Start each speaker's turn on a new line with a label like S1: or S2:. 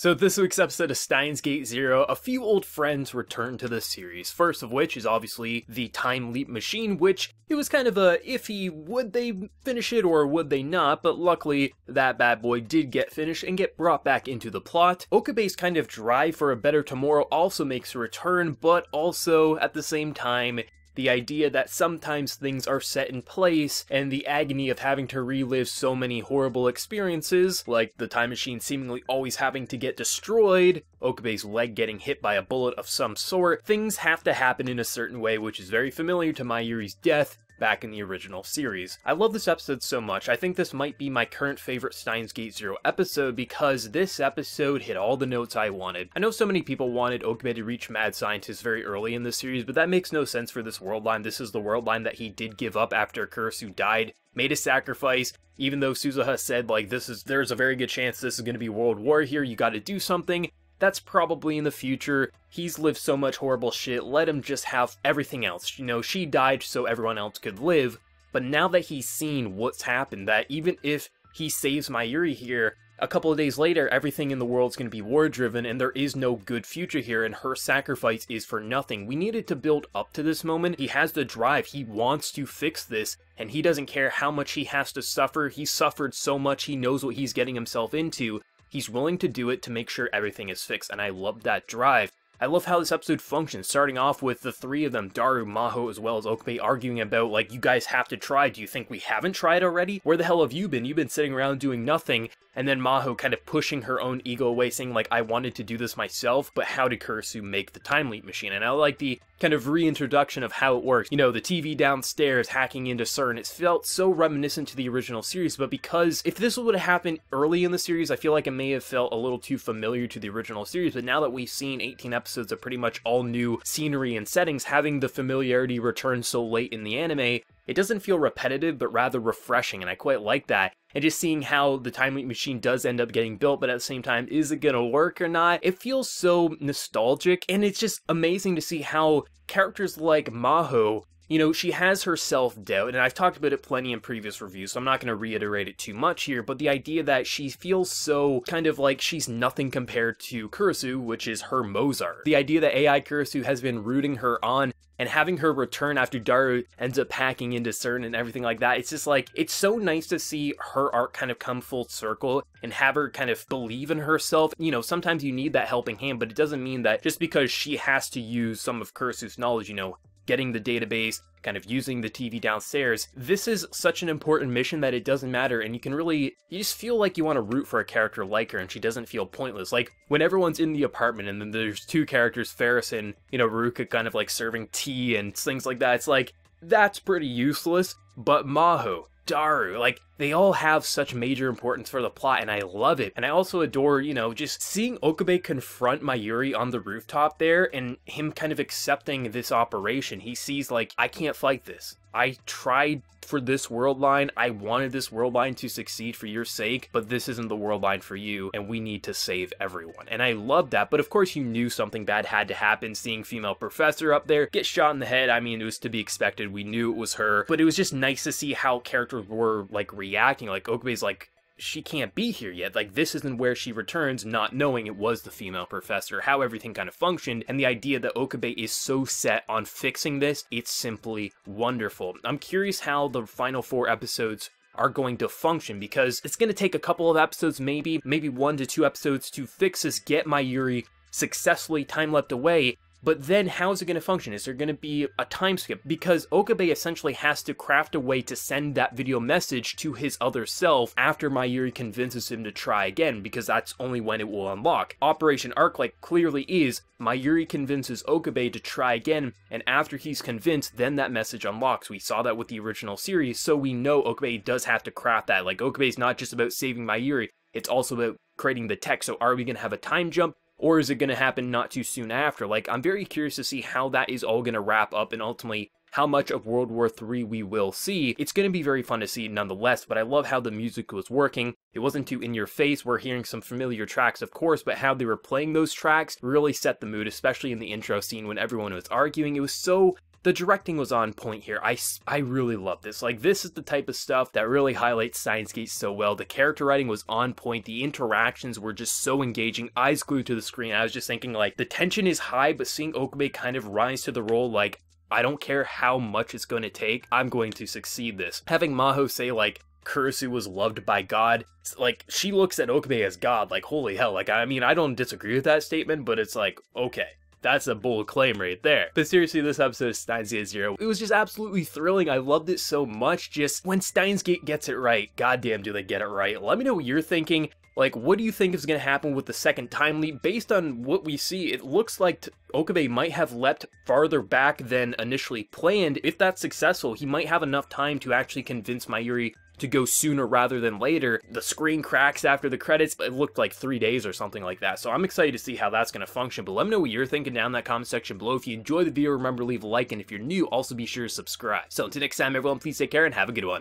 S1: So this week's episode of Steins Gate Zero, a few old friends return to the series, first of which is obviously the Time Leap Machine, which it was kind of a iffy, would they finish it or would they not, but luckily that bad boy did get finished and get brought back into the plot. Okabe's kind of drive for a better tomorrow also makes a return, but also at the same time, the idea that sometimes things are set in place, and the agony of having to relive so many horrible experiences, like the time machine seemingly always having to get destroyed, Okabe's leg getting hit by a bullet of some sort, things have to happen in a certain way, which is very familiar to Mayuri's death back in the original series. I love this episode so much. I think this might be my current favorite Steins Gate Zero episode because this episode hit all the notes I wanted. I know so many people wanted Okabe to reach Mad Scientist very early in the series, but that makes no sense for this world line. This is the world line that he did give up after Kurisu died, made a sacrifice, even though Suzuha said, like, there's a very good chance this is going to be World War here, you gotta do something. That's probably in the future. He's lived so much horrible shit, let him just have everything else. You know, she died so everyone else could live, but now that he's seen what's happened, that even if he saves Mayuri here, a couple of days later, everything in the world's going to be war-driven, and there is no good future here, and her sacrifice is for nothing. We needed to build up to this moment. He has the drive, he wants to fix this, and he doesn't care how much he has to suffer. He's suffered so much, he knows what he's getting himself into. He's willing to do it to make sure everything is fixed, and I love that drive. I love how this episode functions, starting off with the three of them, Daru, Maho, as well as Okabe, arguing about, like, you guys have to try, do you think we haven't tried already? Where the hell have you been? You've been sitting around doing nothing, and then Maho kind of pushing her own ego away, saying, like, I wanted to do this myself, but how did Kurisu make the Time Leap Machine? And I like the kind of reintroduction of how it works. You know, the TV downstairs hacking into CERN, it felt so reminiscent to the original series, but because if this would have happened early in the series, I feel like it may have felt a little too familiar to the original series, but now that we've seen 18 episodes of pretty much all new scenery and settings, having the familiarity return so late in the anime, it doesn't feel repetitive, but rather refreshing, and I quite like that. And just seeing how the Time Leap Machine does end up getting built, but at the same time, is it gonna work or not? It feels so nostalgic, and it's just amazing to see how characters like Maho, you know, she has her self-doubt, and I've talked about it plenty in previous reviews, so I'm not going to reiterate it too much here, but the idea that she feels so kind of like she's nothing compared to Kurisu, which is her Mozart. The idea that AI Kurisu has been rooting her on, and having her return after Daru ends up hacking into CERN and everything like that, it's just like, it's so nice to see her arc kind of come full circle and have her kind of believe in herself. You know, sometimes you need that helping hand, but it doesn't mean that just because she has to use some of Kurisu's knowledge, you know, getting the database, kind of using the TV downstairs. This is such an important mission that it doesn't matter, and you just feel like you want to root for a character like her, and she doesn't feel pointless. Like, when everyone's in the apartment, and then there's two characters, Ferris and, you know, Ruka kind of like serving tea and things like that, it's like, that's pretty useless, but Maho, Daru, like, they all have such major importance for the plot, and I love it. And I also adore, you know, just seeing Okabe confront Mayuri on the rooftop there, and him kind of accepting this operation. He sees, like, I can't fight this. I tried for this world line, I wanted this world line to succeed for your sake, but this isn't the world line for you, and we need to save everyone. And I love that, but of course you knew something bad had to happen, seeing female professor up there get shot in the head. I mean, it was to be expected, we knew it was her, but it was just nice to see how characters were, like, reacting. Like, Okabe's like, she can't be here yet, like, this isn't where she returns, not knowing it was the female professor, how everything kind of functioned, and the idea that Okabe is so set on fixing this, it's simply wonderful. I'm curious how the final 4 episodes are going to function, because it's going to take a couple of episodes, maybe 1 to 2 episodes to fix this, get Mayuri successfully time-leapt away. But then how is it going to function? Is there going to be a time skip? Because Okabe essentially has to craft a way to send that video message to his other self after Mayuri convinces him to try again, because that's only when it will unlock. Operation Arclight clearly is Mayuri convinces Okabe to try again, and after he's convinced, then that message unlocks. We saw that with the original series, so we know Okabe does have to craft that. Like, Okabe's not just about saving Mayuri, it's also about creating the tech. So are we going to have a time jump? Or is it going to happen not too soon after? Like, I'm very curious to see how that is all going to wrap up, and ultimately how much of World War III we will see. It's going to be very fun to see nonetheless, but I love how the music was working. It wasn't too in your face. We're hearing some familiar tracks, of course, but how they were playing those tracks really set the mood, especially in the intro scene when everyone was arguing. It was so The directing was on point here. I really love this. Like, this is the type of stuff that really highlights Steins Gate so well. The character writing was on point. The interactions were just so engaging. Eyes glued to the screen. I was just thinking, like, the tension is high, but seeing Okabe kind of rise to the role, like, I don't care how much it's going to take, I'm going to succeed this. Having Maho say, like, Kurisu was loved by God, like, she looks at Okabe as God, like, holy hell, like, I mean, I don't disagree with that statement, but it's like, okay, that's a bold claim right there. But seriously, this episode of Steins Gate Zero, it was just absolutely thrilling. I loved it so much. Just when Steins Gate gets it right, goddamn do they get it right. Let me know what you're thinking. Like, what do you think is going to happen with the second time leap? Based on what we see, it looks like Okabe might have leapt farther back than initially planned. If that's successful, he might have enough time to actually convince Mayuri to go sooner rather than later. The screen cracks after the credits, but it looked like 3 days or something like that. So I'm excited to see how that's going to function. But let me know what you're thinking down in that comment section below. If you enjoyed the video, remember to leave a like, and if you're new, also be sure to subscribe. So until next time, everyone, please take care and have a good one.